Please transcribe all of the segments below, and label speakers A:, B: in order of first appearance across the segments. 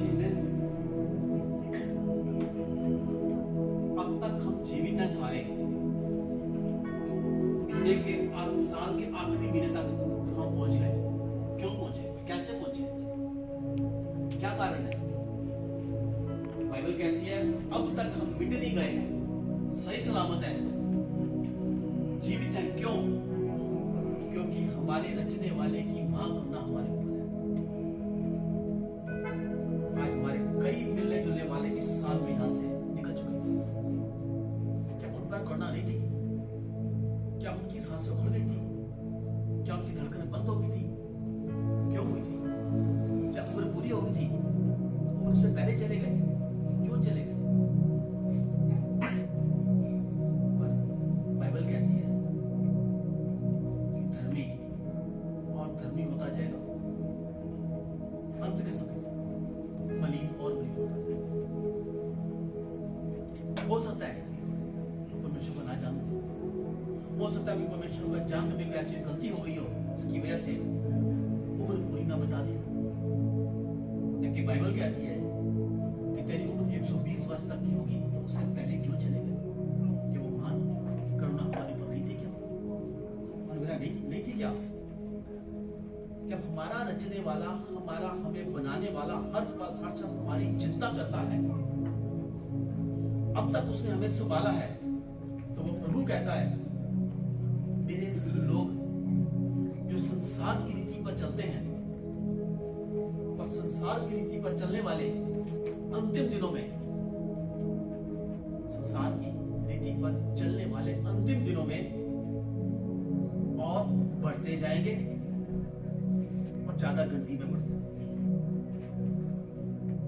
A: चीजें अब तक हम जीवित हैं सारे, इंडिया के आज साल के आखिरी महीने तक हम पहुंच गए। क्यों पहुंचे, कैसे पहुंचे, क्या कारण है? बाइबल कहती है अब तक हम मिट नहीं गए, सही सलामत है, जीवित है। क्यों? क्योंकि हमारे रचने वाले की मां करना हमारे ऊपर है। आज हमारे कई मिलने जुलने वाले इस साल में यहां से निकल चुके हैं। क्या उन पर करना नहीं थी? क्या उनकी सांसें उखड़ गई थी? क्या उनकी धड़कनें बंद हो गई थी? क्यों हुई थी? क्या उम्र पूरी हो गई थी? उम्र से पहले चले गए? क्यों चले गए? पर बाइबल कहती है कि धर्मी और धर्मी होता जाएगा, अंत के समय मलिन और मलिन होता जाएगा। हो सकता है परमेश्वर को ना जानते, हो सकता है कि परमेश्वर को जान के भी कोई ऐसी गलती हो गई हो जिसकी वजह से उम्र पूरी ना बता दी। जबकि बाइबल कहती है कि तेरी उम्र 120 वर्ष तक की होगी, तो उससे पहले क्यों चले गए? कि वो महान करुणा हमारे पर नहीं थी क्या? और मेरा नहीं थी क्या? जब हमारा रचने वाला, हमारा हमें बनाने वाला हर पल हर क्षण हमारी चिंता करता है, अब तक उसने हमें संभाला है, तो वो प्रभु कहता है मेरे लोग जो संसार की रीति पर चलते हैं, पर संसार की रीति पर चलने वाले अंतिम दिनों में, संसार की रीति पर चलने वाले अंतिम दिनों में और बढ़ते जाएंगे और ज्यादा गंदगी में बढ़ते।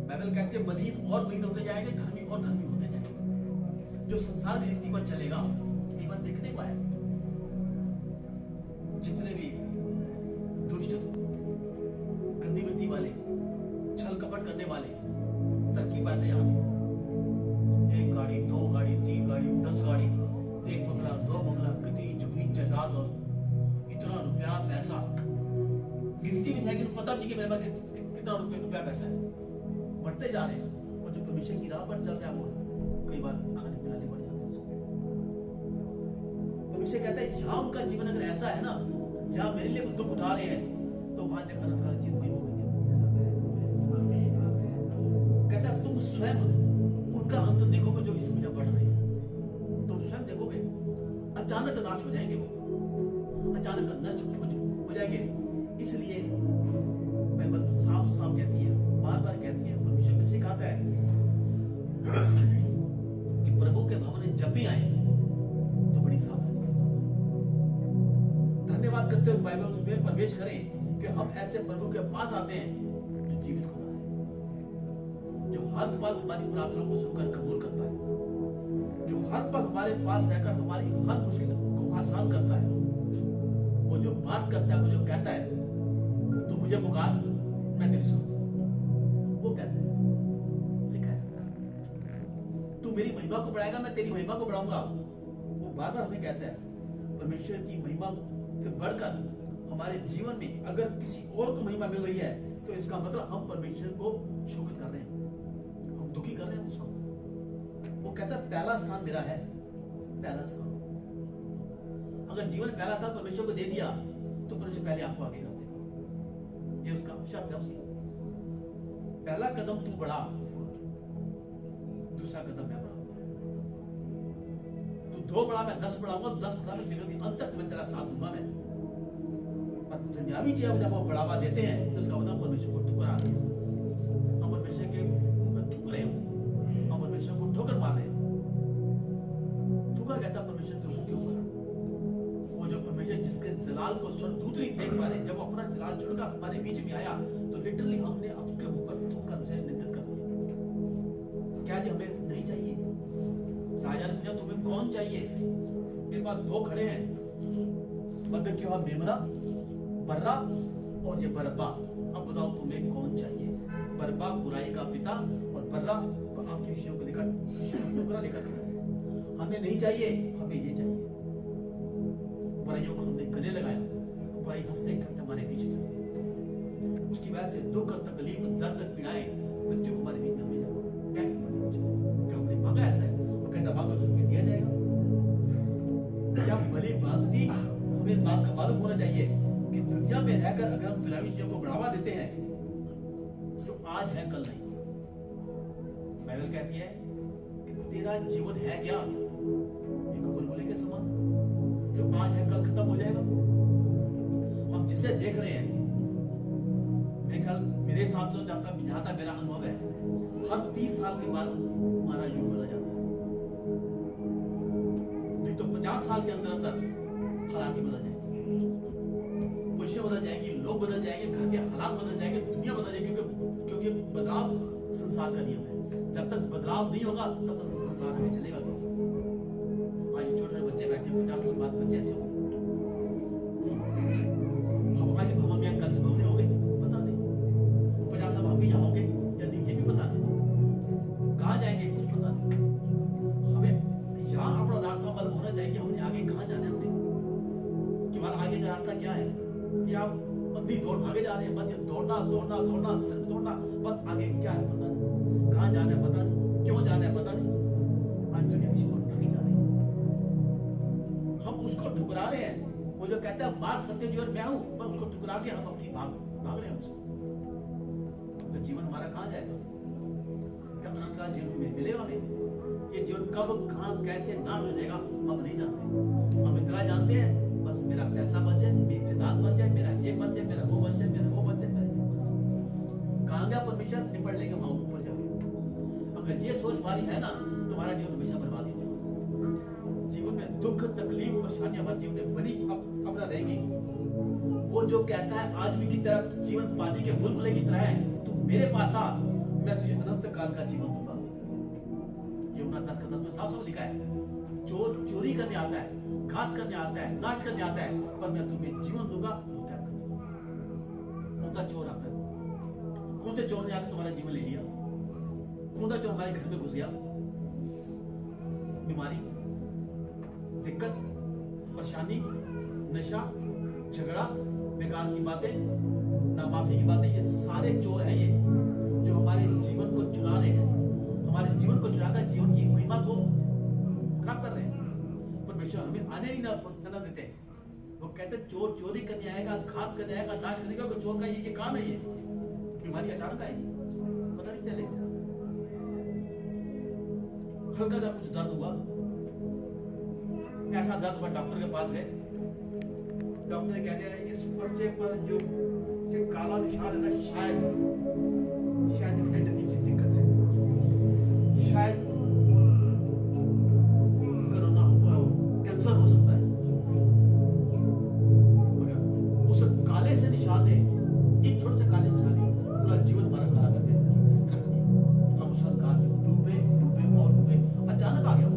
A: बाइबल कहते हैं मलिन और मलिन होते जाएंगे, धर्मी और धर्मी होते जाएंगे। जो संसार की रीति पर चलेगा, एक बार देखने को आया, जितने भी दुष्ट, गंदी वृत्ति वाले, छल कपट करने वाले, तरक्की पाते आ रहे, एक गाड़ी, दो गाड़ी, तीन गाड़ी, 10 गाड़ी, एक बंगला, दो बंगला, कितनी जमीन जायदाद और इतना रुपया पैसा, गिनती भी है कि पता नहीं कि मेरे पास कितना रुपया पैसा है, बढ़ते जा रहे हैं। और जो परमेश्वर की राह पर चल रहा है वो कई बार खाने पिलाने पड़ जाते हैं उसको। परमेश्वर कहता है जहां उनका जीवन अगर ऐसा है ना, जहां मेरे लिए दुख उठा रहे हैं, तो वहां जगह अनंतकाल जीवन वही होगी। कहता है तुम स्वयं उनका अंत देखोगे जो इस महीने बढ़ रहे हैं, तुम स्वयं देखोगे अचानक नाश हो जाएंगे, वो अचानक नष्ट हो जाएंगे। इसलिए बाइबल साफ साफ कहती है, बार बार कहती है, परमेश्वर में सिखाता है कि प्रभु के भवन में जब भी आए तो बड़ी सावधानी के साथ धन्यवाद करते हुए बाइबल उसमें प्रवेश करें कि हम ऐसे प्रभु के पास आते हैं जो जीवित खुदा है, जो हर पल हमारी प्रार्थना को सुनकर कबूल करता है, जो हर पल हमारे पास रहकर हमारी हर मुश्किल को आसान करता है। वो जो बात करता है, वो जो कहता है तो मुझे पुकार, मैं तेरी सुनूंगा, वो कहता है, लिखा है तू मेरी महिमा को बढ़ाएगा, मैं तेरी महिमा को बढ़ाऊंगा। वो बार बार हमें कहता है परमेश्वर की महिमा से बढ़कर हमारे जीवन में अगर किसी और को महिमा मिल रही है, तो इसका मतलब हम परमेश्वर को शोकित कर रहे हैं, हम दुखी कर रहे हैं उसको। वो कहता है पहला स्थान मेरा है, पहला स्थान। अगर जीवन पहला स्थान परमेश्वर को दे दिया, तो परमेश्वर पहले आपको आगे कर देगा। ये उसका शब्द है उसका। पहला कदम तू बढ़ा, दूसरा कदम मैं बढ़ाऊंगा, तू 2 बढ़ा मैं 10 बढ़ाऊंगा, 10 बढ़ा मैं जीवन के अंत तक मैं तेरा साथ दूंगा। मैं पर दुनियावी चीजें जब आप बढ़ावा देते हैं, तो उसका मतलब परमेश्वर को ठुकरा रहे हैं, हम परमेश्वर के ठुक रहे हैं, हम परमेश्वर को ठोकर मार रहे हैं। ठुकर कहता परमेश्वर के मुंह के ऊपर, वो जो परमेश्वर जिसके जलाल को स्वर्गदूत नहीं देख पा रहे, जब अपना जलाल छोड़कर हमारे बीच में आया, तो लिटरली हमने उसके ऊपर थूकर उसे निंदित कर दिया। क्या जी हमें नहीं चाहिए? राजा ने पूछा तुम्हें कौन चाहिए? मेरे पास 2 खड़े हैं, मतलब क्या मेमना, बर्रा और ये बरब्बा। अब बताओ तुम्हें कौन चाहिए? बरब्बा बुराई का पिता और बर्रा आपके विषयों को लेकर टुकड़ा लेकर, हमें नहीं चाहिए, हमें ये चाहिए। बुराइयों को हमने गले लगाया, बुराई हंसते करते हमारे बीच में, उसकी वजह से दुख, तकलीफ, दर्द, पीड़ाएं, मृत्यु दुनियावी चीजों को बढ़ावा देते हैं जो आज है कल नहीं। बाइबल कहती है कि तेरा जीवन है क्या, ये कबूल बोले के समान, जो आज है कल खत्म हो जाएगा। हम जिसे देख रहे हैं, मेरे हिसाब से जब तक जहां तक मेरा अनुभव है, हर 30 साल के बाद हमारा युग बदल जाता है। नहीं तो 50 साल के अंदर अंदर हालात ही बदल जाएंगे, खुशियां बदल जाएंगी, लोग बदल जाएंगे, घर के हालात बदल जाएंगे, दुनिया बदल जाएगी, क्योंकि बदलाव संसार का नियम है। जब तक बदलाव नहीं होगा तब तक संसार आगे चलेगा। आज छोटे बच्चे बैठे 50 साल बाद बच्चे ऐसे होंगे। हम आज भवन में कल भवन में हो गए पता नहीं, 50 साल हम भी यहाँ होंगे या नहीं ये भी पता नहीं, कहाँ जाएंगे कुछ पता नहीं। हमें यहाँ अपना रास्ता मालूम होना चाहिए कि हमने आगे कहाँ जाना है, हमने कि हमारा आगे का रास्ता क्या है। या बंदी दौड़ भागे जा रहे हैं, बस दौड़ना दौड़ना दौड़ना सिर्फ दौड़ना, बस आगे क्या है पता नहीं, कहाँ जाना है पता नहीं, क्यों जाना है पता नहीं। आज दुनिया किसी को नहीं जा रही, हम उसको ठुकरा रहे हैं। वो जो कहता है मार्ग सत्य जीवन मैं हूं, पर उसको ठुकरा के हम अपनी भाग रहे हैं उसको। तो जीवन हमारा कहाँ जाएगा? क्या अनंत काल जीवन में मिलेगा हमें? ये जीवन कब कहाँ कैसे नाश हो जाएगा हम नहीं जानते। हम इतना जानते हैं बस मेरा पैसा बन जाए, मेरी इज्जत बन जाए, मेरा ये बन जाए, मेरा वो बन जाए, मेरा वो बन जाए, बस कहाँ गया परमेश्वर, निपट लेंगे वहां ऊपर जाके। अगर ये सोच वाली है ना, तुम्हारा जीवन हमेशा बर्बाद हो जाएगा। जीवन में दुख तकलीफ परेशानी हमारे जीवन में बनी अपना रहेगी। वो जो कहता है आज भी की तरह जीवन पानी के बुलबुले की तरह है, तो मेरे पास आ, मैं तुझे अनंत काल का जीवन दूंगा। यूहन्ना 10:10 में साफ साफ लिखा है, चोर चोरी करने आता है, घात करने आता है, नाश करने आता है, पर मैं तुम्हें जीवन दूंगा। कौन सा चोर आता है? कौन से चोर ने आकर तुम्हारा जीवन ले लिया? कौन सा चोर हमारे घर में घुस गया? बीमारी, दिक्कत, परेशानी, नशा, झगड़ा, बेकार की बातें, नामाफी की बातें, ये सारे चोर हैं ये जो हमारे जीवन को चुरा रहे हैं, हमारे जीवन को चुराकर जीवन की महिमा को खराब कर रहे हैं। परमेश्वर हमें आने ही ना देते। वो कहते चोर चोरी करने आएगा, घात करने आएगा, नाश करने का। चोर का ये काम है, ये बीमारी अचानक आएगी, पता नहीं चलेगा। हल्का सा कुछ दर्द हुआ, ऐसा दर्द हुआ, डॉक्टर के पास गए। डॉक्टर ने कह दिया इस पर्चे पर जो ये काला निशान है ना, शायद किडनी की दिक्कत है, शायद कोरोना हुआ, कैंसर हो सकता है। उस काले से निशान ने, एक छोटे से काले निशान ने पूरा जीवन हमारा काला करके रख दिया। हम उस काल में डूबे और डूबे। अचानक आ गया,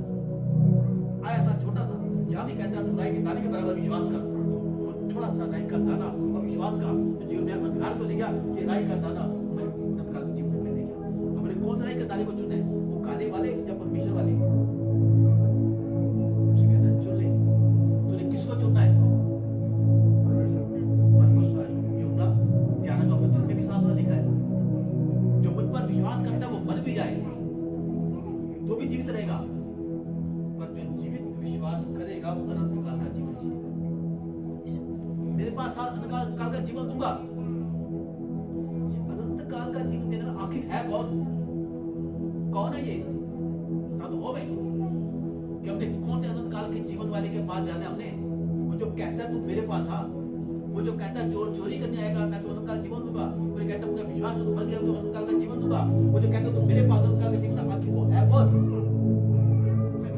A: आया था छोटा सा। यहाँ भी कहता है राई के दाने के बराबर विश्वास का, थोड़ा सा राई का दाना और विश्वास का जीवन में अंधकार को ले गया। ये राई का दाना अनंत काल जीवन में ले गया। हमने कौन सा राई के दाने को चुने, वो काले वाले या परमेश्वर वाले? उसे कहता है चुन ले, तूने किसको चुनना है? यूहन्ना 11:25 में भी साफ साफ लिखा है, जो मुझ पर विश्वास करता है वो मर भी जाए तो भी जीवित रहेगा, पर जो जीवित विश्वास करेगा वो अनंत काल का जीवन जिएगा। मेरे पास अनंत काल का जीवन दूंगा। अनंत काल का जीवन देने में आखिर है कौन है ये? तो हो भाई कि हमने कौन से अनंत काल के जीवन वाले के पास जाना है हमने? वो जो कहता है तू मेरे पास आ, वो जो कहता है चोर चोरी करने आएगा मैं तो अनंत काल जीवन दूंगा, वो कहता है अपना विश्वास तो मर गया तो अनंत काल का जीवन दूंगा, वो जो कहता है तू मेरे पास अनंत काल का जीवन, आखिर वो है कौन?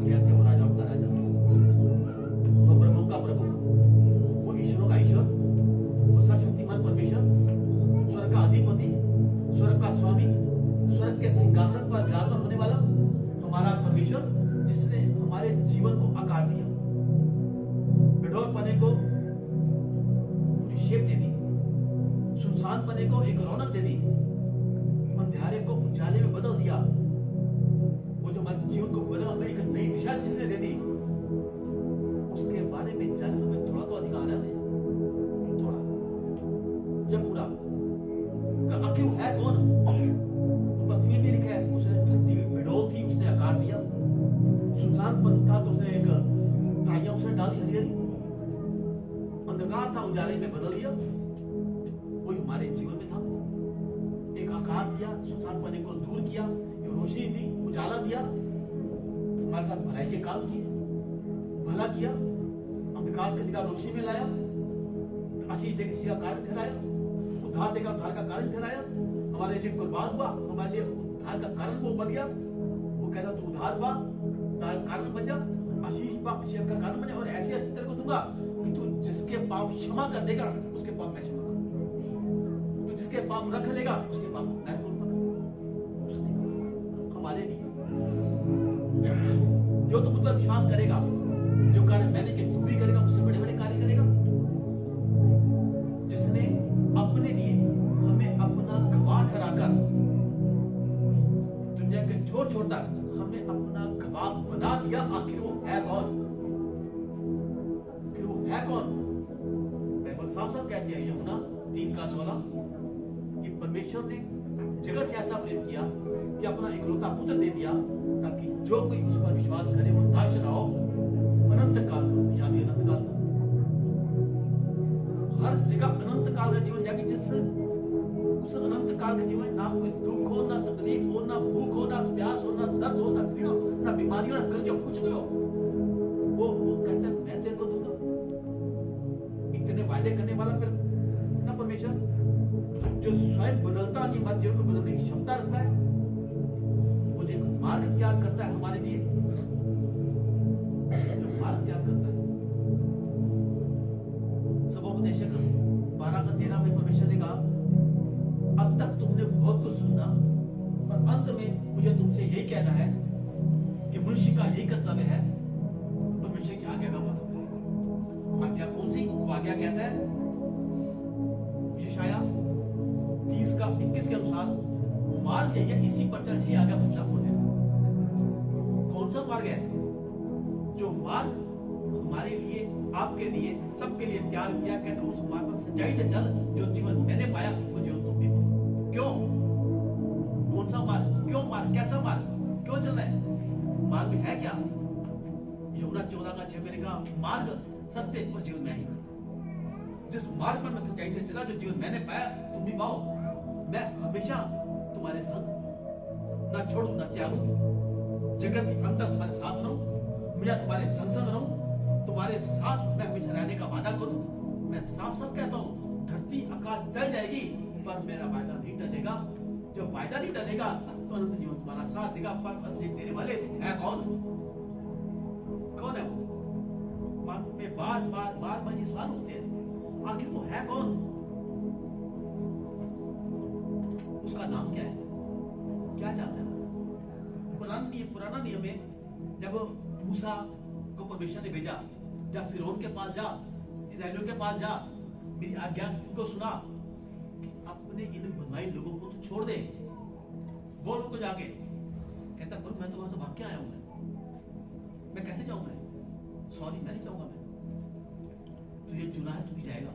A: कहते हैं वो राजाओं का राजा, वो प्रभुओं का प्रभु, वो ईश्वरों का ईश्वर, वो सर्वशक्तिमान परमेश्वर, स्वर्ग का अधिपति, स्वर्ग का स्वामी, स्वर्ग के सिंहासन पर विराजमान होने वाला हमारा परमेश्वर, जिसने हमारे जीवन को आकार दिया, बिडोर पने को पूरी शेप दे दी, सुनसान पने को एक रौनक दे दी, अंधेरे को उजाले में बदल दिया। वो जो हमारे जीवन को बदला, हमें एक नई दिशा जिसने दे दी, उसके बारे में जानने में थोड़ा तो अधिकार है, थोड़ा या पूरा। आखिर वो है कौन? पृथ्वी में लिखा है उसने धरती में बिडोल थी, उसने आकार दिया। सुनसानपन था तो उसने एक डाली हरी हरी, अंधकार था उजाले में बदल दिया। वो हमारे जीवन में था। एक आकार दिया, सुनसान पने को दूर किया, एक रोशनी दी, उजाला दिया, हमारे साथ भलाई के काम किए, भला किया, अंधकार से निकाल रोशनी में लाया, आशीष देकर किसी का कारण ठहराया, उद्धार देकर उद्धार का कारण ठहराया, हमारे लिए कुर्बान हुआ, हमारे लिए उद्धार का कारण वो बन गया। वो कहता तू उद्धार पा, उद्धार का कारण बन जा, आशीष पा, आशीष का कारण बने, और ऐसे आशीष तेरे को दूंगा कि तू जिसके पाप क्षमा कर देगा उसके पाप मैं क्षमा करूंगा, तू जिसके पाप रख लेगा उसके पाप मैं करूंगा। हमारे लिए जो तुम मुझ पर विश्वास करेगा, जो कार्य मैंने किए तू भी करेगा, उससे बड़े बड़े कार्य करेगा। जिसने अपने लिए हमें अपना गवाह ठहराकर दुनिया के छोर छोर तक हमें अपना गवाह बना दिया, आखिर वो है कौन? आखिर वो है कौन? बाइबल साफ साफ कहती है, यूहन्ना 3:16, कि परमेश्वर ने जगत से ऐसा प्रेम किया कि अपना इकलौता पुत्र दे दिया, ताकि जो कोई उस पर विश्वास करे वो नाश ना हो, अनंत काल यानी अनंत काल, हर जगह अनंत काल का जीवन जाके जिस उस अनंत काल के जीवन ना कोई दुख हो, ना तकलीफ हो, ना भूख हो, ना प्यास हो, ना दर्द हो, ना पीड़ा, ना बीमारी हो, ना कर्ज हो, कुछ नहीं हो। वो कहता है मैं तेरे को दूंगा। इतने वायदे करने वाला फिर ना परमेश्वर, जो स्वयं बदलता नहीं, हमारे जीवन को बदलने की क्षमता रखता है, वो जो मार्ग तैयार करता है हमारे लिए, जो मार्ग तैयार करता है। सबोपदेशक 12:13 में परमेश्वर ने कहा, अब तक तुमने बहुत कुछ सुना, और अंत में मुझे तुमसे यही कहना है कि मनुष्य का यही कर्तव्य है परमेश्वर की आज्ञा का पालन। आज्ञा कौन सी? वो आज्ञा कहता है यशाया 30:21 के अनुसार, मार्ग यही है, इसी पर चल, आज्ञा मुझे आपको देना। कौन सा मार्ग है? जो मार्ग हमारे लिए, आपके लिए, सबके लिए तैयार किया, कहते उस मार्ग पर सच्चाई से चल, जो जीवन मैंने पाया वो जीवन तुम भी पाओ। क्यों? कौन सा मार्ग? क्यों मार्ग? कैसा मार्ग? क्यों चलना है? मार्ग में है क्या? यूहन्ना 14:6 में लिखा, मार्ग सत्य और जीवन में ही, जिस मार्ग पर मैं सच्चाई से चला, जो जीवन मैंने पाया तुम भी पाओ। मैं हमेशा तुम्हारे संग, ना छोड़ू ना त्यागू, जगत के अंत तक तुम्हारे साथ रहूं, मैं तुम्हारे संग संग रहूं, तुम्हारे साथ मैं हमेशा रहने का वादा करूं। मैं साफ साफ कहता हूं, धरती आकाश टल जाएगी पर मेरा वायदा नहीं टलेगा। जब वायदा नहीं टलेगा तो अनंत जीवन तुम्हारा साथ देगा। पर अंत देने वाले है कौन? कौन है वो? मन में बार बार बार बार ये सवाल उठते हैं, आखिर वो है कौन? उसका नाम क्या है? क्या चाहता है? पुराना नियम में जब मूसा को परमेश्वर ने भेजा, जब फिरौन के पास जा, इस्राएलियों के पास जा, मेरी आज्ञा को सुना कि अपने इन बंधुआई लोगों को तो छोड़ दे, बोल उनको जाके। कहता प्रभु मैं तुम्हारे से भाग के आया हूं, मैं कैसे जाऊंगा? सॉरी मैं नहीं जाऊंगा, मैं तुझे चुना है, तू ही जाएगा।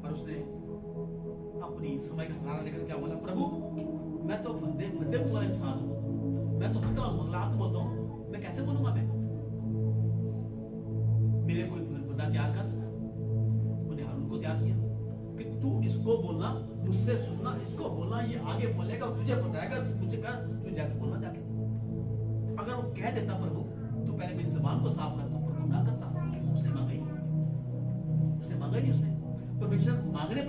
A: पर उसने अपनी समय का सहारा लेकर क्या बोला, प्रभु मैं तो बंदे मुंह वाला इंसान हूं, मैं तो हकला हूं, मगलाहट बोलता हूं, मैं कैसे बोलूंगा? मैं मेरे कोई बंदा तैयार कर, उन्हें हारून को तैयार किया कि तू इसको बोलना, मुझसे सुनना, इसको बोलना, ये आगे बोलेगा, तुझे बताएगा, तू तुझे कर, तू जाके बोलना जाके। अगर वो कह देता प्रभु तू पहले मेरी जुबान को साफ कर, तो प्रभु ना करता। उसने मांगा ही नहीं। उसने परमेश्वर मांगने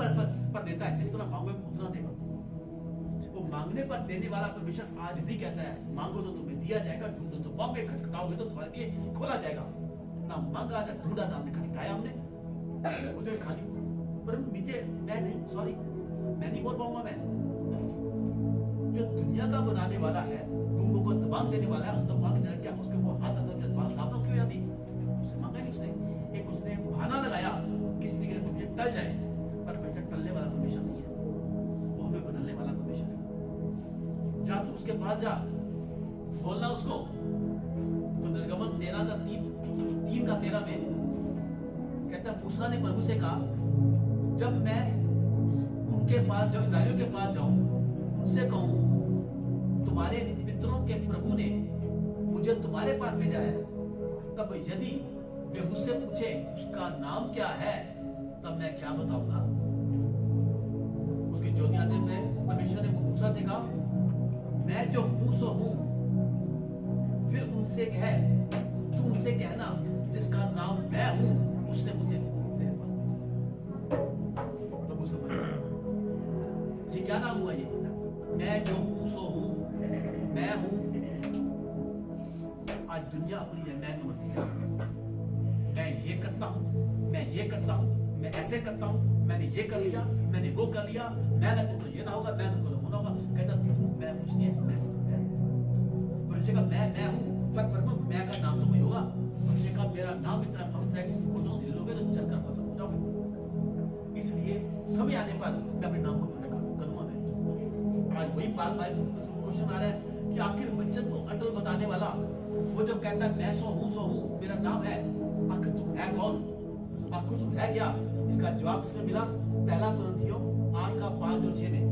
A: पर देता है, जितना मांगोगे उतना देगा। वो मांगने पर देने वाला परमेश्वर आज भी कहता है, मांगो तो तुम्हें दिया जाएगा, ढूंढो तो पाओगे, खटखटाओगे तो तुम्हारे लिए खोला जाएगा। ना मांगा ना ढूंढा ना हमने खटखटाया, हमने उसे खाली। पर मुझे मैं नहीं, सॉरी मैं नहीं बोल पाऊंगा। मैं जो दुनिया का बनाने वाला है, तुम को जबान देने वाला है, तो मांग क्या उसके वो हाथ अंदर जबान साफ क्यों जाती? उसने मांगा नहीं। उसने एक उसने बहाना लगाया किसी के लिए टल जाए, पर बेटा टलने वाला परमेश्वर नहीं है, वो हमें बदलने वाला परमेश्वर है। जा तू उसके पास जा, बोलना उसको। तो निर्गमन 13:13 में कहता है, मूसा ने प्रभु से कहा, जब मैं उनके पास, जब इस्राएलियों के पास जाऊं, उनसे कहूं तुम्हारे पितरों के प्रभु ने मुझे तुम्हारे पास भेजा है, तब यदि वे मुझसे पूछे उसका नाम क्या है, तब मैं क्या बताऊंगा? 14 अध्याय में परमेश्वर ने मूसा से कहा, मैं जो हूं सो हूं। फिर उनसे कह, तू उनसे कहना जिसका नाम मैं हूं उसने मुझे तेरे पास। प्रभु समझ, ये क्या नाम हुआ? ये मैं जो हूं सो हूं, मैं हूं। आज दुनिया अपनी है मैं में बढ़ती जा रही है। मैं ये करता हूं, मैं ये करता हूं, मैं ऐसे करता हूं, मैंने ये कर लिया, मैंने वो कर लिया, मैं ना तो ये ना होगा, मैं ना तो वो ना होगा। कहता मैं कुछ नहीं है, मैं परमेश्वर का मैं हूं। पर प्रभु मैं का नाम तो कोई होगा। परमेश्वर का मेरा नाम इतना पवित्र है कि वो जो लोगे तो चलकर पसंद हो जाओगे। इसलिए समय आने पर मैं अपने नाम को करूंगा। मैं आज वही बात क्वेश्चन आ रहा है कि आखिर वचन को अटल बताने वाला वो जो कहता है मैं सो हूं, मेरा नाम है, आखिर तू है कौन? आखिर तू है क्या? इसका जवाब किसने मिला? पहला कुरिन्थियों 8:5-6 में,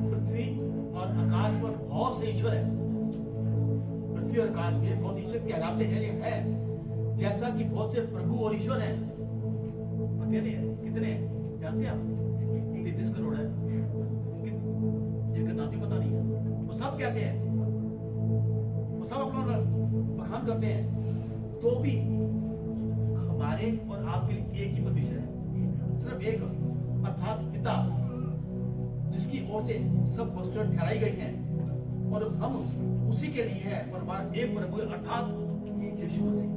A: पृथ्वी और आकाश पर बहुत से ईश्वर है। पृथ्वी और आकाश में बहुत ईश्वर कहलाते हैं, ये है जैसा कि बहुत से प्रभु और ईश्वर हैं। पता नहीं है कितने हैं? जानते हैं आप? 33 करोड़ है, जिनका नाम भी पता नहीं है। वो सब कहते हैं, वो सब अपना बखान करते हैं, तो भी हमारे और आपके लिए एक ही परमेश्वर है, सिर्फ एक, अर्थात पिता, जिसकी ओर से सब वस्तुएं ठहराई गई हैं और हम उसी के लिए है। और हमारा एक प्रभु अर्थात यीशु मसीह।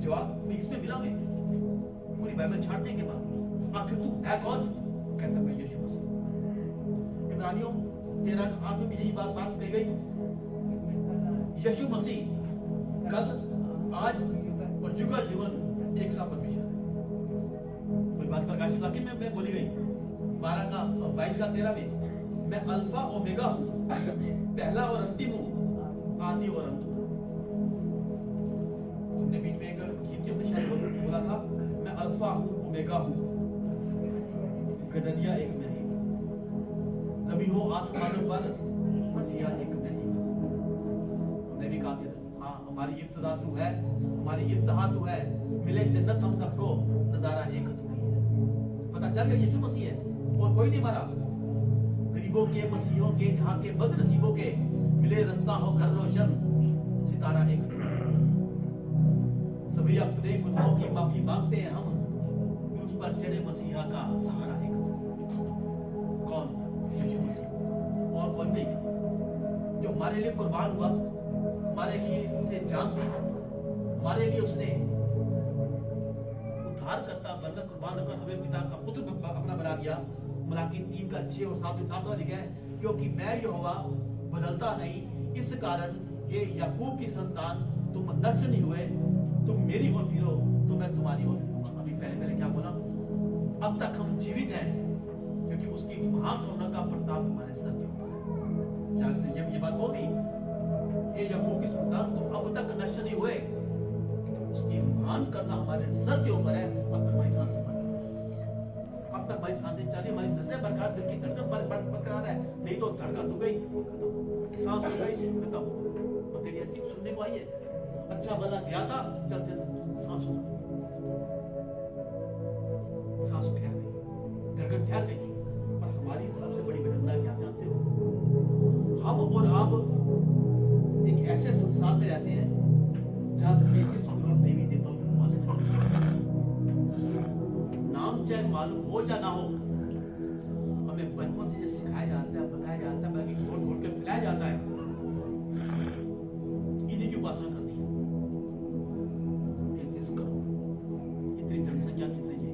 A: जवाब में इसमें मिला में पूरी बाइबल छांटने के बाद आखिर तू है कौन? कहता मैं यीशु मसीह। इब्रानियों 13:8 में यही बात कही गई। यीशु मसीह कल, आज और जुगल जीवन एक साथ परमेश्वर है। कोई बात प्रकाशित वाक्य में बोली गई 12:22-13 में, मैं अल्फा ओमेगा हूं, पहला और अंतिम हूं, आदि और अंत हूं। तुमने बीच में एक गीत के अपने शायद बोला था, मैं अल्फा हूं, ओमेगा हूं, गडरिया एक में ही, जमीन हो आसमानों पर मसीहा एक में ही। हमने भी कहा था, हाँ हमारी इब्तिदा तू है, हमारी इंतहा तू है, मिले जन्नत हम सबको, नजारा एक तू ही है। पता चल गया यीशु मसीह है और कोई नहीं मारा। गरीबों के, मसीहों के, जहां के बदनसीबों के मिले रास्ता हो घर रोशन, सितारा एक तू है। सभी अपने गुनाहों की माफी मांगते हैं हम, फिर उस पर चढ़े मसीहा का सहारा एक तू। कौन? यीशु मसीह और कोई नहीं। जो हमारे लिए कुर्बान हुआ, हमारे लिए उसने जान दी, हमारे लिए उसने उद्धार करता बनकर कुर्बान होकर हमें पिता का पुत्र अपना बना दिया। मलाकी 3:6 और 7 लिखा है, क्योंकि मैं यहोवा बदलता नहीं, इस कारण ये याकूब की संतान तुम नष्ट नहीं हुए, तुम मेरी ओर फिरो तो मैं तुम्हारी ओर फिरूंगा। अभी पहले क्या बोला? अब तक हम जीवित हैं क्योंकि उसकी महान करुणा का प्रताप हमारे सर के ऊपर है। जहां से जब ये बात बोल दी, ये याकूब की संतान तुम अब तक नष्ट नहीं हुए, उसकी महान करना हमारे सर के ऊपर है। अब तक हमारी सांसें बंद, अब तक हमारी सांसें चली, हमारी नसें बरकरार, दिल की धड़कन बरकरार है, नहीं तो धड़कन रुक गई, खत्म, सांस रुक गई, खत्म। और तेरी ऐसी सुनने को आई है, अच्छा भला गया था, चलते सांस रुक गई, सांस ठहर गई, धड़कन ठहर गई। पर हमारी सबसे बड़ी विडंबना क्या जानते हो? हम और आप एक ऐसे संसार में रहते हैं जहां देवी देवताओं की उपासना, नाम चाहे मालूम हो या ना हो, हमें बचपन से सिखाया जाता है, बताया जाता है, बाकी घोट घोट के पिलाया जाता है, इन्हीं की उपासना करनी है। 33 करोड़, इतनी जनसंख्या कितनी है?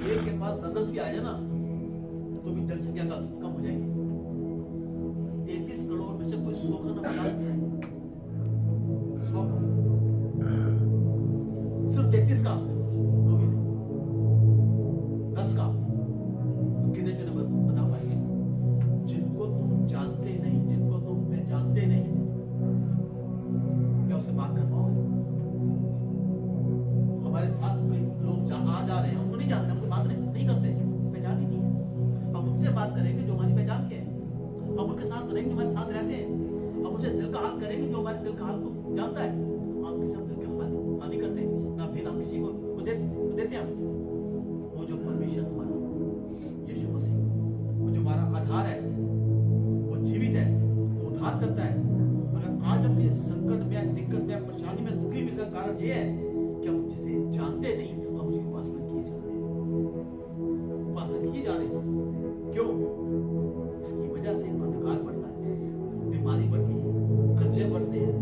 A: एक के पास 10 भी आ जाए ना तो भी जनसंख्या कम हो जाएगी। 33 करोड़ में से कोई 100 का ना 50 है, 100 सिर्फ 33 का, तो भी नहीं 10 का, कितने चुने बता पाएंगे? जिनको तुम जानते नहीं, जिनको तुम पहचानते नहीं, क्या उससे बात कर पाओगे? हमारे साथ कई लोग आ जा रहे हैं, उनको नहीं जानते, हमसे बात नहीं करते, पहचान ही नहीं है। हम उनसे बात करेंगे जो हमारी पहचान के हैं, हम उनके साथ रहेंगे, हमारे साथ रहते हैं, हम उनसे दिल का हाल करेंगे जो हमारे दिल का हाल को जानता है। हम किसी दिल का हाल नहीं करते, ना भेद हम किसी को देते हैं। वो जो परमेश्वर हमारा आधार है, वो जीवित है, वो उद्धार करता है। अगर आज हम किसी संकट में, दिक्कत में, परेशानी में, तकलीफ में, इसका कारण ये है कि हम जिसे जानते नहीं, हम उसकी उपासना किए जा रहे हैं, उपासना किए जा रहे हैं। क्यों? इसकी वजह से अंधकार बढ़ता है, बीमारी बढ़ती है, कर्जे बढ़ते हैं,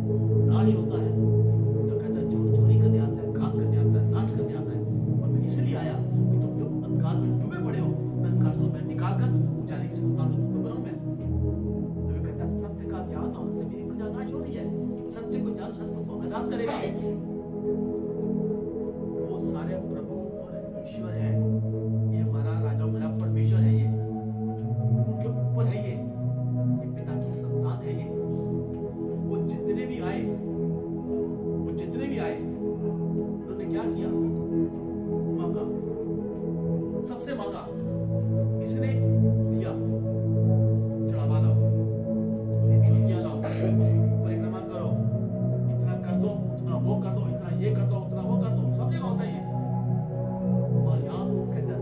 A: नाश होता है। तो कहता है चोर चोरी करने आता है, घात करने आता है, नाश करने आता है। और मैं इसलिए आया कि तुम जो अंधकार में डूबे पड़े हो, अंधकार को मैं निकाल कर उजाले की संतान में तुमको बनाऊं मैं। तो कहता है सत्य का ज्ञान होने से मेरी प्रजा नाश हो रही है। सत्य को जान सत्य को आजाद करेगा। वो सारे प्रभु और ईश्वर है, ये हमारा राजा, मेरा परमेश्वर है, ये उनके ऊपर है, ये पिता की संतान है। ये वो जितने भी आए, उन्होंने क्या किया? मांगा, सबसे मांगा, इसने दिया। चढ़ावा लाओ, चुनिया लाओ, परिक्रमा करो, इतना कर दो, उतना वो कर दो, इतना ये कर दो, उतना वो कर दो, सब जगह होता है ये। और यहाँ कहता है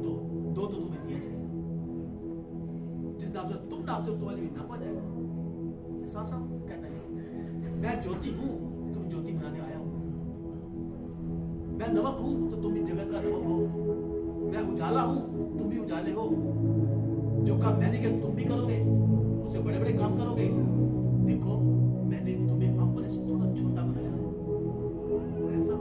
A: दो तो तुम्हें दिया जाएगा, जिस नाम से तुम नापते हो तुम्हारे भी नापा जाएगा। साफ साफ कहता है मैं ज्योति हूं, तुम ज्योति बनाने आया हूं। मैं नमक हूं, तो तुम भी जगत का नमक हो। मैं उजाला हूं, तुम भी उजाले हो। जो काम मैंने किया तुम भी करोगे, उससे बड़े बड़े काम करोगे। देखो मैंने तुम्हें अपने से थोड़ा छोटा बनाया है। ऐसा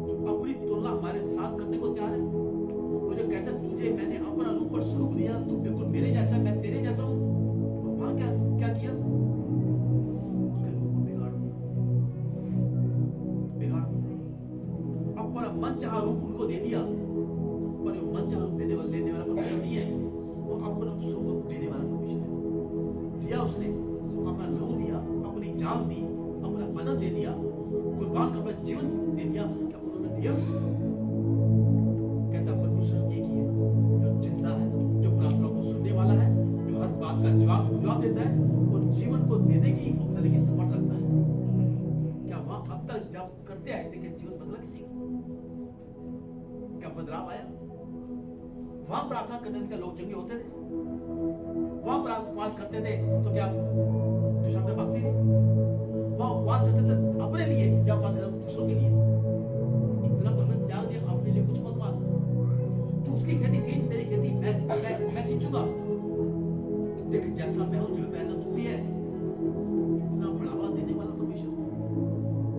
A: जो अपनी तुलना हमारे साथ करने को तैयार है, वो जो कहता है तुझे मैंने अपना रूप और स्वरूप दिया, तू बिल्कुल मेरे जैसा, मैं तेरे जैसा हूं। वहां क्या क्या किया? उसके रूप को बिगाड़ अपना मन चाहा रूप उनको दे दिया। पर वो मन चाहा रूप लेने वाला परमेश्वर नहीं है, वो अपना स्वरूप देने वाला परमेश्वर है। दिया उसने, अपना लहू दिया, अपनी जान दी, अपना बदन दे दिया, कुर्बान कर अपना जीवन दे दिया। क्या उन्होंने दिया? कहता परमेश्वर एक ही है, जो जिंदा है, जो प्रार्थना को सुनने वाला है, जो हर बात का जवाब देता है और जीवन को देने की देने की समर्थ रखता है। क्या वहां अब तक जब करते आए थे कि जीवन बदला किसी का? क्या बदलाव आया? वहां प्रार्थना करते थे, क्या लोग चंगे होते थे? वहां उपवास करते थे तो क्या दुष्ट भक्ति थी? वहां उपवास करते थे अपने लिए, क्या उपवास करते थे दूसरों के लिए? इतना पवित्र त्याग दिया, अपने लिए कुछ मत मांग। तू उसकी खेती सींच, तेरी खेती मैं सींचूंगा। देख जैसा मैं हूं, जो वैसा तू भी है। इतना बढ़ावा देने वाला परमेश्वर।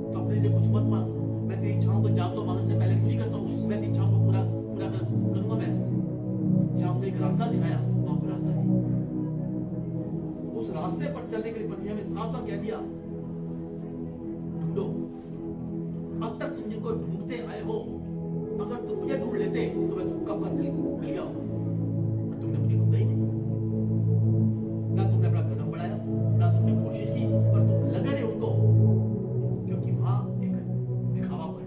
A: तो अपने लिए कुछ मत मांग। मैं तेरी इच्छाओं को जान तो मांगने से पहले पूरी करता हूँ। मैं तेरी इच्छाओं को पूरा करूंगा। मैं जहां मुझे एक रास्ता दिखाया, वहां को रास्ता दिया। उस रास्ते पर चलने के लिए परमेश्वर ने साफ साफ कह दिया, ढूंढो। अब तक तुम जिनको ढूंढते आए हो, अगर तुम मुझे ढूंढ लेते तो मैं तुम कब मिल गया हूं। तुमने मुझे ढूंढा ही नहीं, ना तुमने अपना कदम बढ़ाया, ना तुमने कोशिश की, पर तुम लगे रहे उनको। क्योंकि वहां एक दिखावा पर,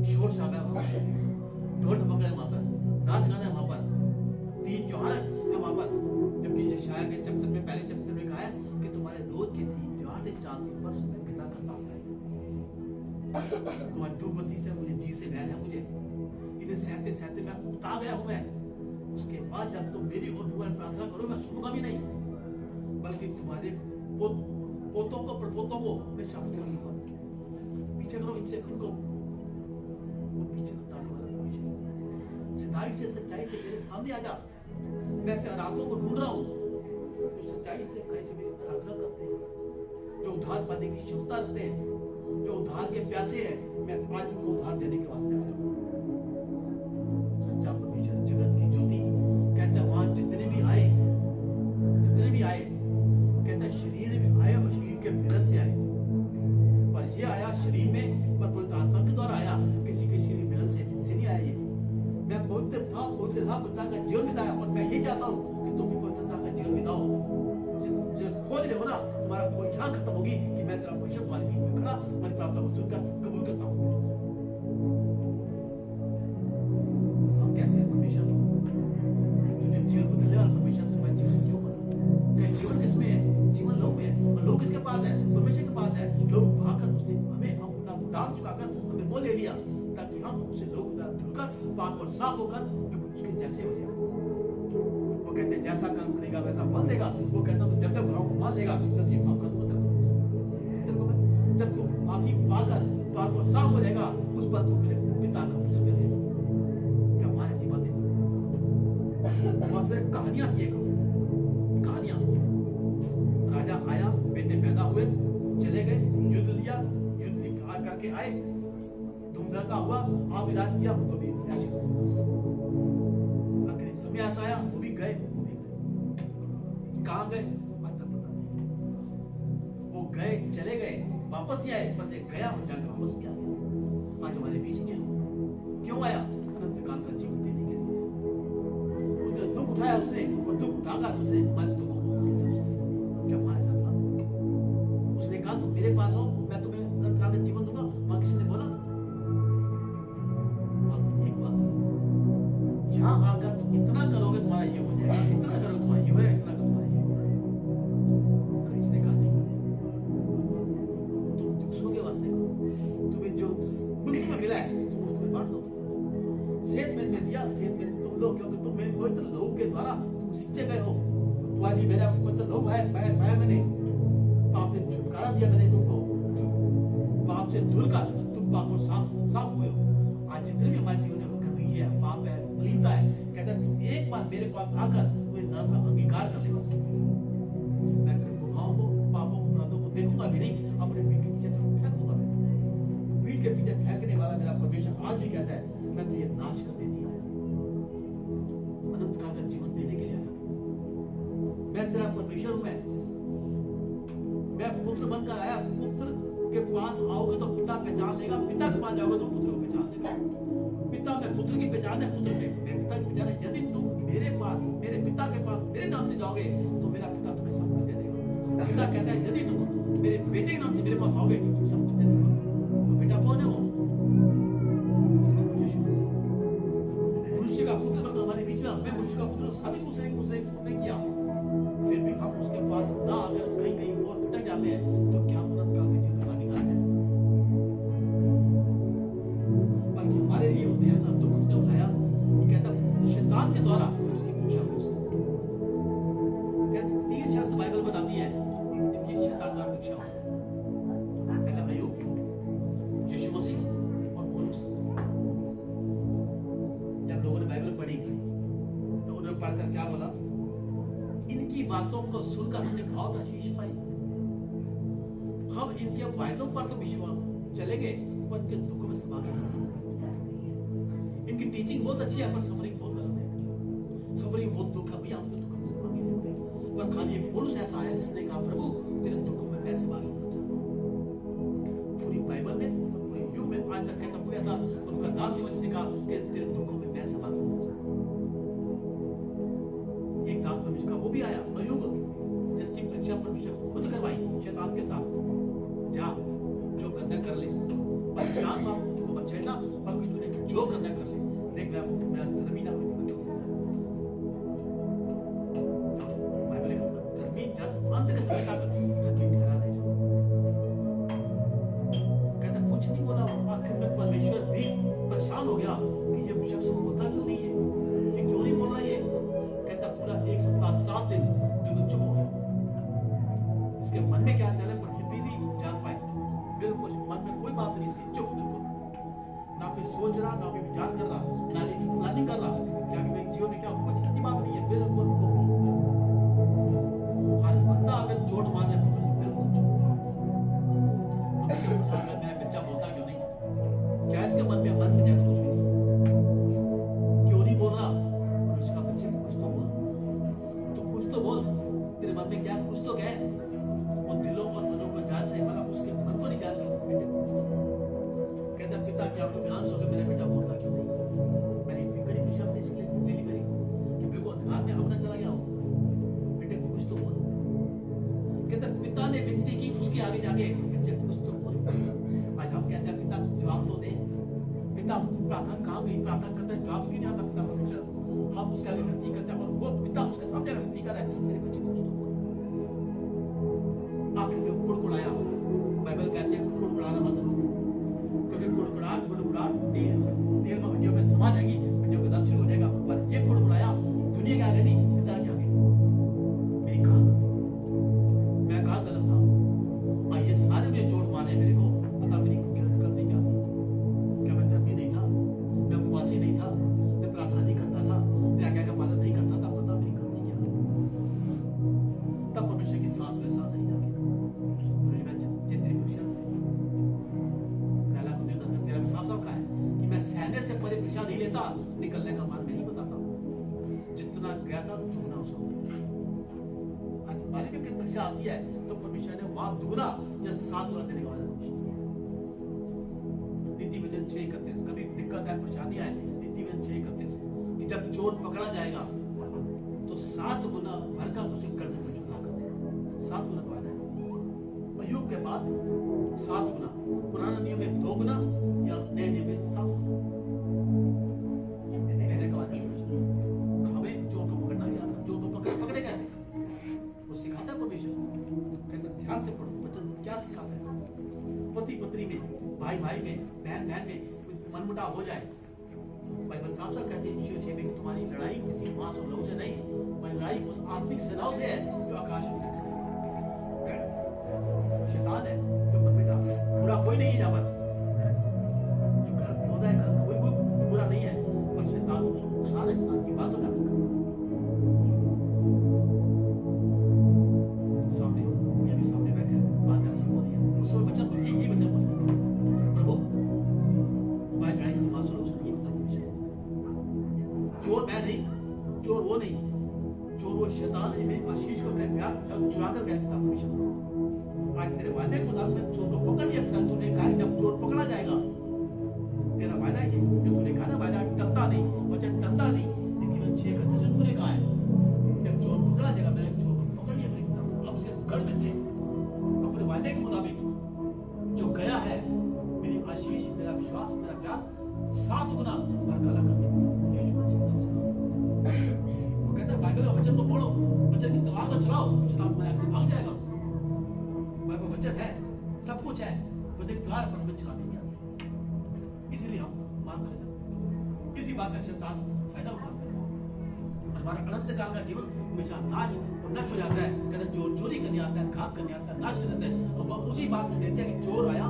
A: शोर शराबा है वहां पर, ढोल ढमक है वहां पर, नाच गाना है वहां पर, तीन त्योहार है वहां पर। जबकि शाया के चैप्टर में, पहले चैप्टर में कहा है कि तुम्हारे रोज के तीन त्योहार से 4 दिन पर मैं घृणा करता हूं। तुम्हारी धूपबत्ती से मुझे जी से वैर है, मुझे इन्हें सहते सहते मैं उकता गया हूं। मैं उसके बाद जब तुम मेरी और तुम्हारी प्रार्थना करो, मैं सुनूंगा भी नहीं, बल्कि तुम्हारे पोतों को, प्रपोतों को मैं शामिल करूंगा। पीछे करो इनसे, इनको वो पीछे हटाने वाला परमेश्वर। सिधाई से, सच्चाई से मेरे सामने आ जा। मैं ऐसे अनाथों को ढूंढ रहा हूं जो सच्चाई से, कहीं से मेरी आराधना करते हैं, जो उद्धार पाने की क्षमता रखते हैं, जो उद्धार के प्यासे हैं। मैं आज उनको उद्धार देने के वास्ते आया हूं। सच्चा परमेश्वर, जगत की ज्योति। कहता है वहां जितने भी आए, कहता है शरीर में आए और शरीर के मिलन से आए। पर ये आया शरीर में, पर पवित्र आत्मा के द्वारा आया, किसी के शरीर मिलन से नहीं आया। ये मैं पवित्रता का जीवन बिताया, और मैं ये चाहता हूँ कि तुम भी पवित्रता का जीवन बिताओ। खोज रहे हो ना, तुम्हारा खोज यहाँ खत्म होगी कि मैं तेरा परमेश्वर तुम्हारे बीच में खड़ा, तुम्हारी प्रार्थना को सुनकर कबूल करता हूँ। हम कहते हैं परमेश्वर तुझे जीवन बदलने वाला परमेश्वर, तुम्हारा जीवन क्यों बना? जीवन किसमें है? जीवन लोग में है, और लोग किसके पास है? परमेश्वर के पास है। लोग भागकर उसने हमें अपना दाम चुकाकर हमें वो ले लिया, ताकि हम उसे लोग धुलकर पाक और साफ होकर उसके जैसे हो जाए। वो कहता है जब तक गुनाहों को मान लेगा मैं तुझे माफ कर दूंगा तेरे को मैं जब तू माफी पाकर पाप को साफ हो जाएगा उस पर तू मेरे पिता का पुत्र कर देगा। क्या मां ऐसी बातें वहां से कहानियां थी, कहानियां। राजा आया, बेटे पैदा हुए, चले गए, युद्ध लिया, युद्ध करके आए, धूमधाम का हुआ, आप राज किया, उनको भी आखिरी समय ऐसा आया, वो भी गए, कहां गए वो गए, चले गए, वापस ही आए, पर गया और जाकर वापस भी आ गया। आज हमारे बीच क्या क्यों आया? अनंत काल का जीवन देने के लिए। उसने दुख उठाया, उसने और दुख उठाकर उसने मन दुख क्या मारा था? उसने कहा तुम मेरे पास आओ, मैं तुम्हें अनंत काल का जीवन दूंगा। वहां किसी ने बोला एक बात, यहाँ आकर तुम इतना करोगे तुम्हारा ये हो जाएगा, इतना करोगे तुम्हारा ये होगा, इतना करोगे तुम्हारा ये होगा। इसने कहा नहीं, तुम दूसरों के वास्ते करो, तुम्हें जो मुफ्त में मिला है तुम मुफ्त में बांट दो। सेहत में दिया, सेहत में तुम लोग, क्योंकि तुम मेरे पवित्र लोगों के द्वारा तुम सींचे गए हो। तुम्हारी मेरा पवित्र लोग है, मैंने पाप से छुटकारा दिया, मैंने तुमको पाप से धुलकर तुम पाप को साफ हुए हो। आज जितने भी हमारे जीवन में गंदगी है, पाप है, मलिनता है, कहता है तुम एक बार मेरे पास आकर कोई नाम का अंगीकार कर ले बस। मैं तेरे गुनाहों को, पापों को, अपराधों को देखूंगा भी नहीं, अपने पीठ के पीछे फेंक दूंगा। पीठ के पीछे फेंकने वाला मेरा परमेश्वर आज भी कहता है मैं तुझे नाश करने नहीं आया, अनंत काल का जीवन देने के लिए आया। मैं तेरा परमेश्वर हूं, मैं पुत्र बनकर आया। पुत्र के पास आओगे तो पिता पहचान लेगा, पिता के पास जाओगे तो पुत्र को पहचान लेगा। पिता में पुत्र की पहचान है, पुत्र में पिता की पहचान है। यदि तुम मेरे पास, मेरे पिता के पास मेरे नाम से जाओगे तो मेरा पिता तुम्हें सब कुछ दे देगा। पिता कहता है यदि तुम मेरे बेटे के नाम से मेरे पास आओगे तो तुम सब कुछ दे देगा। तो बेटा कौन है? वो मनुष्य का पुत्र बनकर हमारे बीच में, हमें मनुष्य का पुत्र साबित उसने किया। फिर भी हम उसके पास ना आकर कहीं और भटक जाते हैं तो क्या अनंत काल के जीवन का अधिकार है? बल्कि हमारे लिए होते हैं ऐसा दुख उसने उठाया। ये कहता शैतान के द्वारा उसकी परीक्षा हुई। तीन शब्द बाइबल बताती है इनकी शैतान द्वारा परीक्षा हुई। कहता अय्यूब, यीशु मसीह और पौलुस। जब लोगों ने बाइबल पढ़ी तो उन्होंने पढ़कर क्या बोला? इनकी बातों को सुनकर हमने बहुत आशीष पाई। हम इनके वायदों पर तो विश्वास चले गए पर इनके दुख में समा गए। इनकी टीचिंग बहुत अच्छी है पर सफरिंग बहुत गलत है। सफरिंग बहुत दुख है भैया, हमके दुख में समा गए। पर खाली एक पौलुस ऐसा है जिसने कहा प्रभु तेरे दुखों में मैं समा गया। पूरी बाइबल में, पूरे युग में आज तक कहता कोई ऐसा उनका दास ने कहा कि तेरे दुखों में मैं समा गया। एक दास परमेश्वर का वो भी आया अय्यूब, जिसकी परीक्षा परमेश्वर खुद करवाई शैतान के साथ। जा जो करना कर ले, पर जान बाप को मत छेड़ना, बल्कि तूने जो करना कर ले। देख मैं धर्मी ना बाइबल धर्मी जन अंत के समय तक धर्मी ठहरा रहे। कहता कुछ नहीं बोला, आखिर में परमेश्वर भी परेशान हो गया कि ये शख्स बोलता क्यों नहीं है, ये क्यों नहीं बोल रहा है। कहता पूरा एक सप्ताह 7 दिन बिल्कुल चुप हो गया। इसके मन में क्या चल रहा है भी नहीं जान पाए। बिल्कुल मन में कोई बात नहीं, इसकी चुप, बिल्कुल ना कोई सोच रहा, ना कोई विचार कर रहा, ना कोई प्लानिंग कर रहा क्या मेरे जीवन में क्या कुछ अच्छी बात नहीं है। बिल्कुल हर बंदा अगर चोट मारने तो बिल्कुल चुप। मेरा बच्चा बोलता क्यों नहीं? क्या इसके मन में जाकर कुछ भी नहीं, क्यों नहीं बोल रहा? इसका बच्चे कुछ तो बोल, तो कुछ तो बोल, तेरे मन में क्या कुछ तो क्या है? वो दिलों और मनों को जान नहीं वाला, उसके मन को निकाल के बेटे कहता पिता क्या आपको ध्यान सो के मेरा बेटा बोलता क्यों नहीं? मैंने इतनी कड़ी परीक्षा में इसलिए नहीं करी कि बिल्कुल अंधकार में अपना चला गया हो। बेटे कुछ तो बोल। कहता पिता ने विनती की उसके आगे जाके बच्चे कुछ तो बोल। आज हम कहते हैं पिता जवाब तो दे। पिता प्रार्थना कहाँ गई, प्रार्थना करता है जवाब क्यों नहीं आता? पिता परमेश्वर हम उसके आगे विनती करते हैं और वो पिता उसके सामने विनती कर रहा है मेरे बच्चे कुछ तो बोल। आखिर में कुड़कुड़ाया। बाइबल कहते हैं कुड़कुड़ाना मत, क्योंकि कुड़कुड़ाहट तेल में हड्डियों में समा जाएगी, हड्डियों का दर्द शुरू हो जाएगा। पर ये कुड़कुड़ाया दुनिया के आगे नहीं, पिता के आगे। मेरी कहानी इच्छा आती है तो परमेश्वर ने वहां दुगना या 7 गुना देने का वादा किया। नीति वचन 6:31 कभी दिक्कत है, परेशानी है, नीति वचन 6:31 कि जब चोर पकड़ा जाएगा तो 7 गुना भरकर उसे गर्दन पर चढ़ा कर देगा। 7 गुना का वादा है। अय्यूब के बाद 7 गुना, पुराना नियम में 2 गुना या नए नियम में 7 गुना देने का वादा है। हमें चोर को पकड़ना नहीं आता। चोर को पकड़े कैसे? वो सिखाता है परमेश्वर। कहते ध्यान से पढ़ो वचन क्या सिखाता है। पति पत्नी में, भाई भाई में, बहन बहन में मनमुटाव हो जाए, बाइबल साफ साफ कहती है 6 में कि तुम्हारी लड़ाई किसी मांस और लहू से नहीं, तुम्हारी लड़ाई उस आत्मिक सेनाओं से है जो आकाश में है। शैतान है जो मन में डालता है। बुरा कोई नहीं है यहाँ पर, जो गलत बोल रहा है गलत कोई बुरा नहीं है, पर शैतान उसको नुकसान है शैतान की बातों का। सामने ये भी सामने बैठे बात ऐसी हो रही है, उस समय बच्चा तो यही बच्चा बोल प्रभु तुम्हारी लड़ाई किसी मांस और लहू से नहीं, चोर मैं नहीं, चोर वो नहीं, चोर वो शैतान है मेरे आशीष को मेरे प्यार चुरा कर गया पिता परमेश्वर। आज तेरे वादे के मुताबिक चोर को पकड़ लिया पिता। तूने कहा जब चोर पकड़ा जाएगा, तेरा वादा है कि तूने कहा ना वादा टलता नहीं, वचन टलता नहीं। नीति वचन 6:31 में तूने कहा है जब चोर पकड़ा जाएगा, मैंने चोर को पकड़ लिया मेरे पिता। अब से गढ़ में से अपने वादे के मुताबिक जो गया है, मेरी आशीष, मेरा विश्वास, मेरा प्यार 7 गुना भरकर ला कर दे। वो कहता है बाइबल का वचन को पढ़ो, वचन की तलवार को चलाओ, शैतान तुम्हारे हाथ से भाग जाएगा। बाइबल वचन है, सब कुछ है, वचन की तलवार पर हमें चलाने नहीं आती, इसलिए हम मार खा जाते हैं। इसी बात का शैतान फायदा उठाता है और हमारा अनंत काल का जीवन हमेशा नाश और नष्ट हो जाता है। कहते हैं चोर चोरी करने आता है, घात करने आता है, नाश कर देता है। और वह उसी बात को देखते हैं कि चोर आया,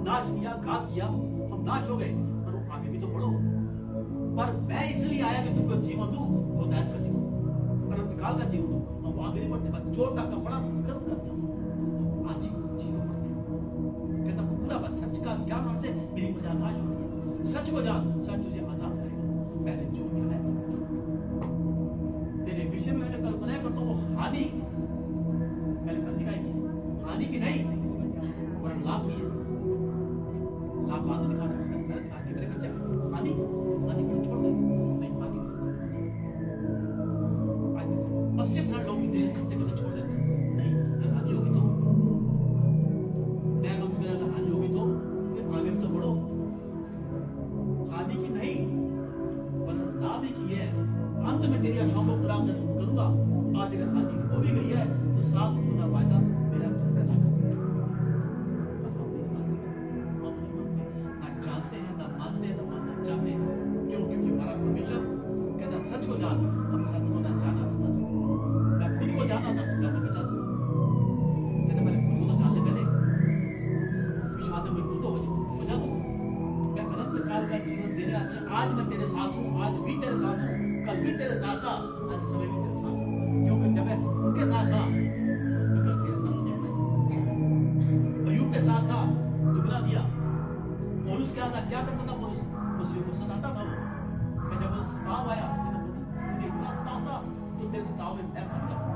A: नाश किया, घात किया, हम नाश हो गए, पर वो आगे भी तो बढ़ो। पर मैं इसलिए आया कि तुमको जीवन दूं, होदायत का जीवन, अनंत काल का जीवन दूं। हम आगे नहीं बढ़ने, पर चोर का कपड़ा कर्म कर दिया, आज ही जीवन बढ़ते। कहता पूरा बस सच का ज्ञान होने से मेरी प्रजा नाश हो रही है। सच को जान, सच तुझे आजाद करेगा। पहले चोर दिखाया तेरे विषय में जो कल्पनाएं करता हूँ वो हानि पहले कर दिखाएगी, हानि की नहीं वरन लाभ की है। लाभ बाद में दिखाना है, पहले दिखा के मेरे बच्चे हानि हानि को छोड़ दे, नहीं हानि 80% लोग भी खर्चे करना छोड़ देते हैं। नहीं अगर हानि होगी तो नया काम मेरा अगर हानि होगी तो आगे भी तो बढ़ो। हानि की नहीं वरन लाभ ही की है। अंत में तेरी आशाओं को पूरा करूंगा। आज अगर हानि हो भी गई है तो 7 गुना वायदा मेरा करके ला कर ना जानते हैं, ना मानते हैं, ना मानना चाहते हैं। क्यों? क्योंकि हमारा परमेश्वर कहता सच को जान, हम सच को ना जाना मैं खुद को जाना था तब तक चल कहते मैंने खुद को तो जान ले, पहले विश्वास में मजबूत हो जा दो। मैं अनंत काल का जीवन देने आया। आज मैं तेरे साथ हूँ, आज भी तेरे साथ हूँ, कल भी तेरे साथ था, आज समय भी तेरे साथ हूँ। क्योंकि जब मैं उनके साथ था तो कल तेरे साथ हूँ। अय्यूब के साथ था, दुगना दिया। पौलुस क्या था, क्या करता था पौलुस? मसीह को सताता था वो। कि जब सताव आया, मुझे इतना सताव था तो तेरे सताव में मैं भाग जाता।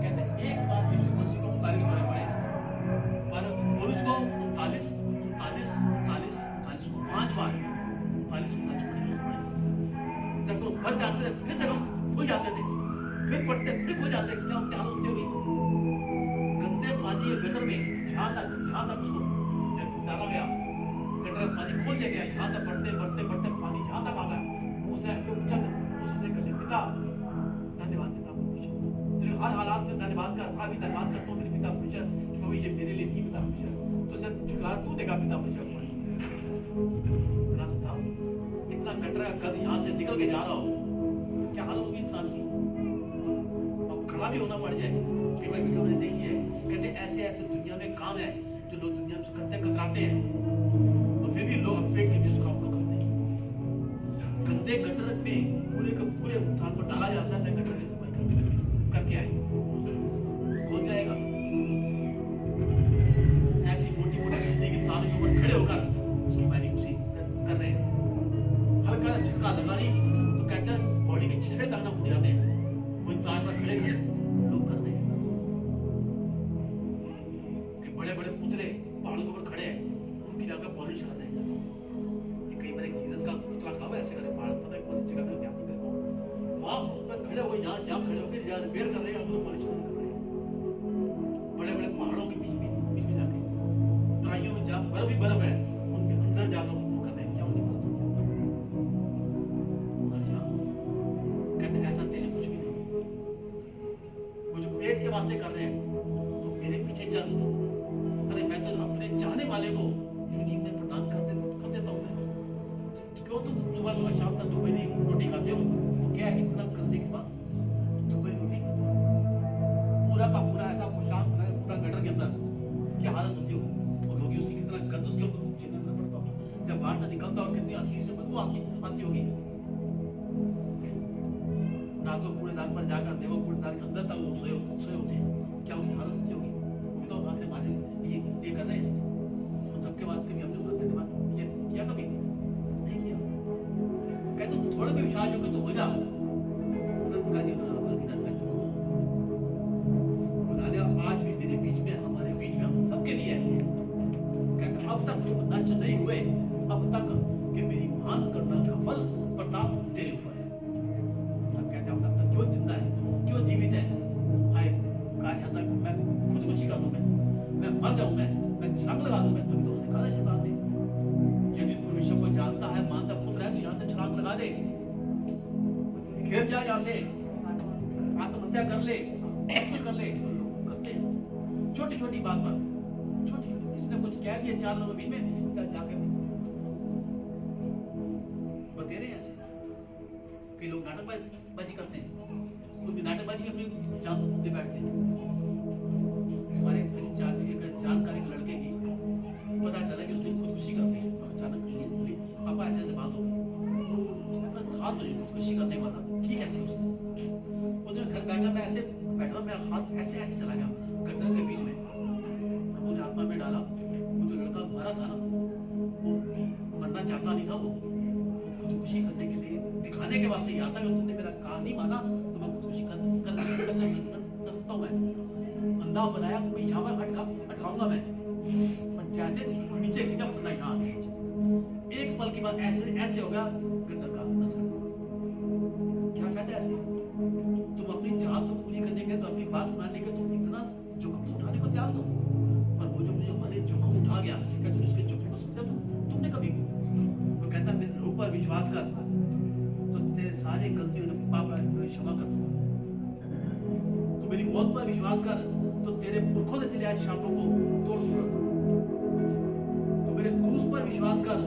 A: कहते एक बार यीशु मसीह को 39 कोड़े पड़े, पर पौलुस को 39 को 5 बार 39 पड़े। जब भर जाते थे फिर जगह खुल जाते थे, फिर पढ़ते फिर खुल जाते। क्या उनकी हालत होती होगी? गंदे पानी के गटर में जहां तक उसको डाला गया, गटर पानी खोल दिया गया, जहां तक बढ़ते पानी जहां तक आ गया, उसने ऐसे ऊंचा कर पिता धन्यवाद पिता परमेश्वर, तेरे हर हालात में धन्यवाद कर। अभी धन्यवाद करता हूँ मेरे पिता परमेश्वर कि ये मेरे लिए नहीं पिता परमेश्वर, तो सर छुटकारा तू देगा पिता परमेश्वर। इतना कटरा कद यहाँ से निकल के जा रहा हो, क्या हालत होगी इंसान की? अब खड़ा भी होना पड़ जाए। कई बार वीडियो मैंने देखी है, कहते ऐसे ऐसे दुनिया में काम है जो लोग दुनिया में करते कतराते हैं, और फिर भी लोग पेट के बीच काम करते हैं। गंदे गटर में पूरे का पूरे इंसान को डाला जाता है, गटर में सफाई करके आए कौन जाएगा? ऐसी मोटी मोटी बिजली की तारों के ऊपर खड़े होकर उसकी माइनिंग उसी कर रहे हैं। हल्का झटका लगा नहीं तो कहते हैं बॉडी के छिटके तक ना दिखाते हैं, वो तार पर खड़े खड़े लोग कर रहे हैं। खड़े हो गए, जहाँ खड़े हो गए, जहाँ रिपेयर कर रहे हैं, हम लोग पॉलिश कर रहे हैं, बड़े बड़े पहाड़ों के बीच में जाके, तराइयों में जहाँ बर्फ ही बर्फ है, उनके अंदर जाकर वो कर रहे हैं, क्या उनकी बात कहते हैं ऐसा तेरे कुछ भी नहीं, वो जो पेट के वास्ते कर रहे हैं, तो मेरे पीछे चल। अरे मैं तो अपने चाहने वाले को जो नींद में प्रदान कर देता हूँ मैं। तो क्यों तुम सुबह सुबह शाम तक दोपहरी रोटी खाते हो? तो क्या है, इतना करने के बाद दोपहरी रोटी पूरा का पूरा ऐसा पोशाक पूरा गटर के अंदर क्या हालत होती होगी उसकी, कितना गंद उसके ऊपर चिल्लाना पड़ता होगा जब बाहर से निकलता और कितनी अजीब से बदबू आती होगी। ना तो कूड़ेदान पर जाकर देखो, कूड़ेदान के अंदर तक वो सोए होते हैं, क्या उनकी हालत होती होगी? वो तो आखिर हमारे ये कर रहे हैं, तो सबके वास्ते कभी हमने उनके बाद ये किया, कभी नहीं किया। कहते तो थोड़ा भी विश्वास होगा तो हो जा, आज भी मेरे बीच में, हमारे बीच में, हम सबके लिए कहते अब तक तुम नष्ट नहीं हुए, अब तक कि मेरी मान करना का फल प्रताप तेरे ऊपर है। तब कहते अब तक क्यों जिंदा है, क्यों जीवित है? हाय ऐसा मैं खुदकुशी कर दूं, मैं मर जाऊं, मैं छलांग लगा दूं, मैं तभी तो उसने कहा शैतान ने, यदि परमेश्वर को जानता है, मानता पुत्र है, तो यहाँ से छलांग लगा दे, गिर जा यहाँ से, आत्महत्या कर ले, कुछ कर ले। करते हैं छोटी छोटी बात पर, छोटी इसने कुछ कह दिया 4 लोगों के बीच में, जाके बतेरे ऐसे कई लोग नाटकबाजी करते हैं, तो नाटकबाजी में अपनी जान दे बैठते हैं। हमारे जानकारी के लड़के की पता चला कि उसने खुदकुशी कर ली, अचानक पापा ऐसे बात हो गई, था तो खुदकुशी करने वाला, ठीक कैसे उसने घर बैठा, मैं ऐसे बैठा, मेरा हाथ ऐसे चला गया गर्दन के बीच में, प्रभु ने आत्मा में डाला, वो जो लड़का मरा था ना, वो मरना चाहता नहीं था, वो खुदकुशी करने के लिए, दिखाने के वास्ते यहाँ था कि तुमने मेरा कहा नहीं माना तो मैं खुदकुशी कर सकता हूँ, मैं अंधा बनाया, मैं यहाँ पर अटकाऊंगा मैं, पर जैसे नीचे खींचा बंदा यहाँ आ गया, एक पल के बाद ऐसे हो गया गर्दन का नसर। क्या फायदा ऐसे? तुम अपनी चाहत को पूरी करने के, तो अपनी बात सुनाने के, तुम इतना जोखिम तो उठाने को तैयार हो, पर वो जो मुझे हमारे जोखिम उठा गया, क्या तुम इसके जोखिम को समझा? तुमने कभी, वो कहता मेरे रूप पर विश्वास कर तो तेरे सारे गलतियों पाप क्षमा कर दूंगा, तू मेरी मौत पर विश्वास कर तो तेरे पुरखों ने चले आए शापों को तोड़ दूंगा, तू मेरे क्रूस पर विश्वास कर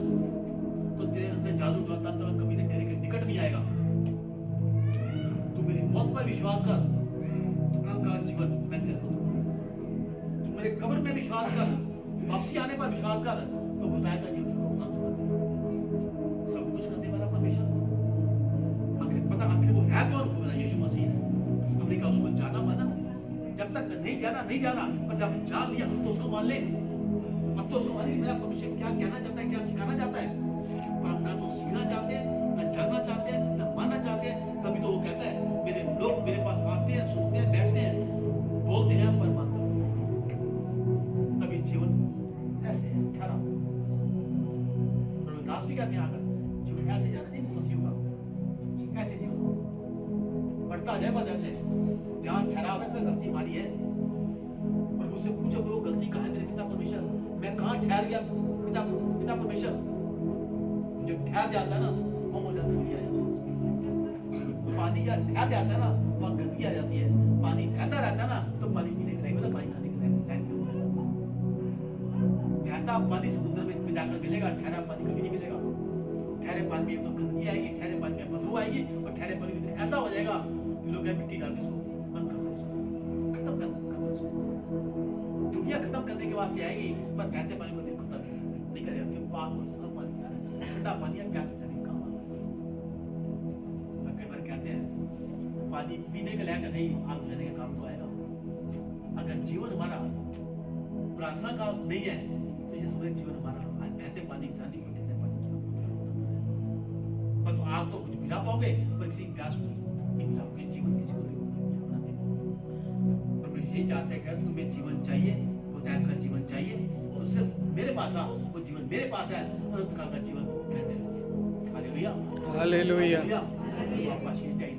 A: तो तेरे अंदर जादू तंत्र कभी तेरे के निकट नहीं आएगा, तू मेरी मौत पर विश्वास कर तो का जीवन मैं तेरे को दूंगा, तू मेरे कब्र में विश्वास कर, वापसी आने पर विश्वास कर तो बताया था जीवन को सब कुछ करने वाला परमेश्वर। आखिर वो है कौन? मेरा यीशु मसीह है। हमने कहा उसको जाना माना, जब तक नहीं जाना, पर जब जान लिया हम तो उसको मान ले, अब तो उसको मान ले मेरा परमेश्वर क्या कहना चाहता है, क्या सिखाना चाहता है, पर हम ना तो सीखना चाहते हैं, ना जानना चाहते हैं, ना मानना चाहते हैं। तभी तो वो कहता है मेरे लोग मेरे पास आते हैं, सुनते हैं, बैठते हैं, बोलते हैं, पर मानते हैं। तभी जीवन ऐसे है ठहरा। दास भी कहते हैं आकर जीवन ऐसे जाना चाहिए, मसीह का ऐसे जीवन बढ़ता जाए, बस ऐसे जहाँ ठहराव है, गलती हमारी है, और मुझसे पूछो वो गलती कहाँ है मेरे पिता परमेश्वर, मैं कहाँ ठहर गया पिता परमेश्वर। जो ठहर जाता है ना वो मुझे गंदगी आ जाती है, पानी या ठहर जाता है ना वहाँ गंदगी आ जाती है, पानी बहता रहता है ना तो पानी पीने के लिए पानी खाने के लिए बहता पानी समुद्र में जाकर मिलेगा, ठहरा पानी कभी नहीं मिलेगा। ठहरे पानी में एक तो गंदगी आएगी, ठहरे पानी में बदबू आएगी, और ठहरे पानी में ऐसा हो जाएगा लोग मिट्टी डाल के सो बंद कर दो, खत्म कर दो, दुनिया खत्म करने के वास्ते आएगी, पर बहते पानी को खत्म नहीं करेगा, क्योंकि पाक और साफ पानी जा रहा है, ठंडा पानी है, प्यास नहीं काम आता। कई बार कहते हैं पानी पीने के लायक नहीं, आग बुझाने का काम तो आएगा। अगर जीवन हमारा प्रार्थना का नहीं है तो ये समझ जीवन हमारा आज बहते पानी की तरह नहीं, पर आग तो कुछ बुझा पाओगे, पर किसी प्यास नहीं बुझाओगे, जीवन किसी को नहीं। पर मैं यही चाहते हैं तुम्हें जीवन चाहिए, खुदायन का जीवन चाहिए, तो सिर्फ मेरे पास आ, वो जीवन मेरे पास है, अनंत काल का जीवन कहते हैं। Hallelujah, hallelujah, hallelujah. आपका आशीष दे।